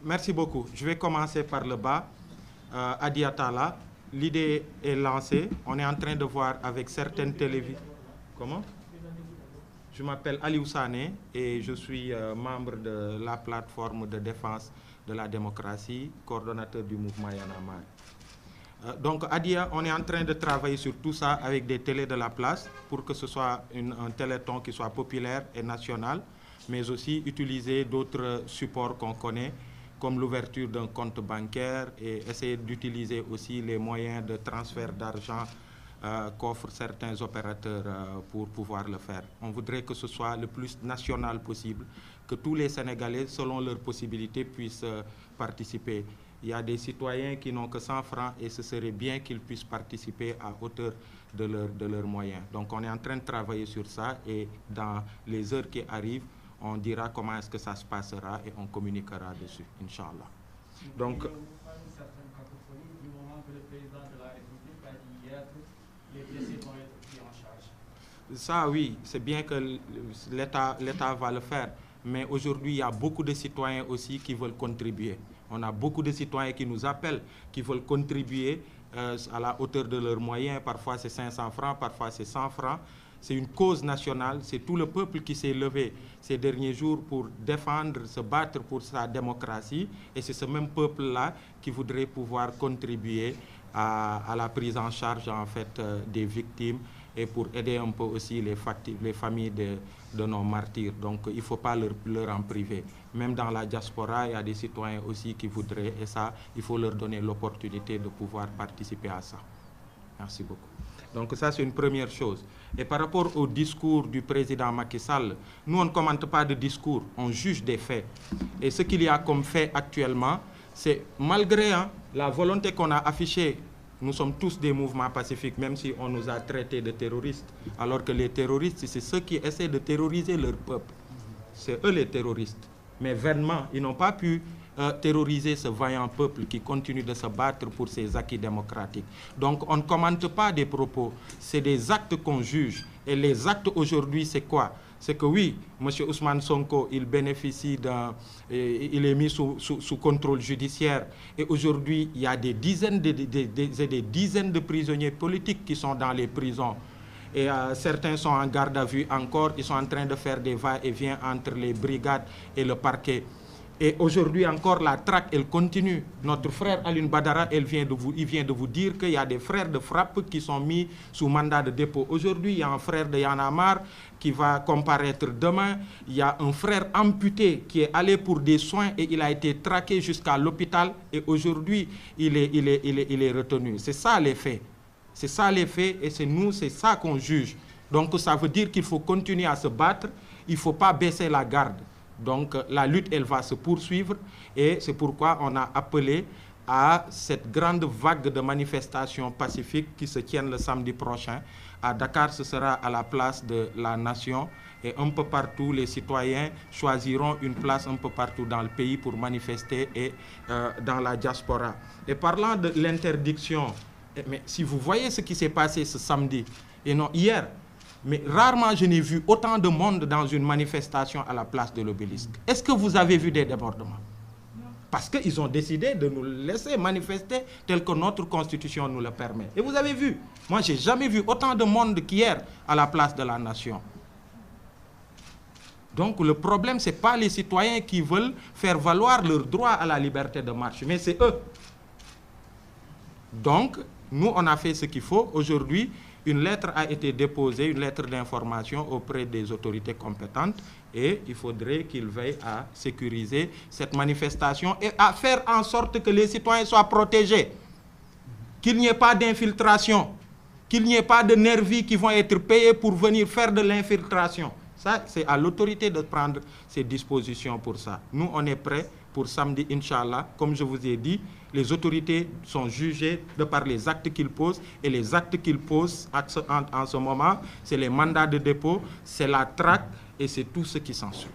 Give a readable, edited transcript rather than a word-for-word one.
Merci beaucoup. Je vais commencer par le bas. Adi Atala, l'idée est lancée. On est en train de voir avec certaines télévisions. Comment? Je m'appelle Aliou Sané et je suis membre de la plateforme de défense de la démocratie, coordonnateur du mouvement Y en a marre. Donc, Adia, on est en train de travailler sur tout ça avec des télés de la place pour que ce soit un téléthon qui soit populaire et national, mais aussi utiliser d'autres supports qu'on connaît, comme l'ouverture d'un compte bancaire et essayer d'utiliser aussi les moyens de transfert d'argent qu'offrent certains opérateurs pour pouvoir le faire. On voudrait que ce soit le plus national possible, que tous les Sénégalais, selon leurs possibilités, puissent participer. Il y a des citoyens qui n'ont que 100 francs et ce serait bien qu'ils puissent participer à hauteur de leurs moyens. Donc on est en train de travailler sur ça et dans les heures qui arrivent, on dira comment est-ce que ça se passera et on communiquera dessus, Inch'Allah. Donc, ça, oui, c'est bien que l'État va le faire. Mais aujourd'hui, il y a beaucoup de citoyens aussi qui veulent contribuer. On a beaucoup de citoyens qui nous appellent, qui veulent contribuer à la hauteur de leurs moyens. Parfois, c'est 500 francs, parfois, c'est 100 francs. C'est une cause nationale. C'est tout le peuple qui s'est levé ces derniers jours pour défendre, se battre pour sa démocratie. Et c'est ce même peuple-là qui voudrait pouvoir contribuer à la prise en charge, en fait, des victimes et pour aider un peu aussi les familles de nos martyrs. Donc, il ne faut pas leur en priver. Même dans la diaspora, il y a des citoyens aussi qui voudraient, et ça, il faut leur donner l'opportunité de pouvoir participer à ça. Merci beaucoup. Donc, ça, c'est une première chose. Et par rapport au discours du président Macky Sall, nous, on ne commente pas de discours, on juge des faits. Et ce qu'il y a comme fait actuellement, c'est malgré la volonté qu'on a affichée. Nous sommes tous des mouvements pacifiques, même si on nous a traités de terroristes. Alors que les terroristes, c'est ceux qui essaient de terroriser leur peuple. C'est eux les terroristes. Mais vainement, ils n'ont pas pu terroriser ce vaillant peuple qui continue de se battre pour ses acquis démocratiques. Donc on ne commente pas des propos, c'est des actes qu'on juge. Et les actes aujourd'hui, c'est quoi? C'est que oui, M. Ousmane Sonko, il bénéficie il est mis sous contrôle judiciaire. Et aujourd'hui, il y a des dizaines de prisonniers politiques qui sont dans les prisons. Et certains sont en garde à vue encore, ils sont en train de faire des va-et-vient entre les brigades et le parquet. Et aujourd'hui encore, la traque, elle continue. Notre frère Alioune Badara, il vient de vous dire qu'il y a des frères de frappe qui sont mis sous mandat de dépôt. Aujourd'hui, il y a un frère de Y en a marre qui va comparaître demain. Il y a un frère amputé qui est allé pour des soins et il a été traqué jusqu'à l'hôpital. Et aujourd'hui, il est retenu. C'est ça les faits. C'est ça les faits et c'est ça qu'on juge. Donc ça veut dire qu'il faut continuer à se battre. Il ne faut pas baisser la garde. Donc la lutte, elle va se poursuivre et c'est pourquoi on a appelé à cette grande vague de manifestations pacifiques qui se tiennent le samedi prochain. À Dakar, ce sera à la place de la Nation et un peu partout, les citoyens choisiront une place un peu partout dans le pays pour manifester et dans la diaspora. Et parlant de l'interdiction, mais si vous voyez ce qui s'est passé ce samedi et non hier, mais rarement je n'ai vu autant de monde dans une manifestation à la place de l'Obélisque. Est-ce que vous avez vu des débordements? Parce qu'ils ont décidé de nous laisser manifester tel que notre constitution nous le permet. Et vous avez vu, moi je n'ai jamais vu autant de monde qu'hier à la place de la Nation. Donc le problème, ce n'est pas les citoyens qui veulent faire valoir leur droit à la liberté de marche, mais c'est eux. Donc, nous, on a fait ce qu'il faut. Aujourd'hui, une lettre a été déposée, une lettre d'information auprès des autorités compétentes et il faudrait qu'ils veillent à sécuriser cette manifestation et à faire en sorte que les citoyens soient protégés, qu'il n'y ait pas d'infiltration, qu'il n'y ait pas de nervis qui vont être payés pour venir faire de l'infiltration. Ça, c'est à l'autorité de prendre ses dispositions pour ça. Nous, on est prêts pour samedi, Inch'Allah. Comme je vous ai dit, les autorités sont jugées de par les actes qu'ils posent. Et les actes qu'ils posent en ce moment, c'est les mandats de dépôt, c'est la traque et c'est tout ce qui s'ensuit.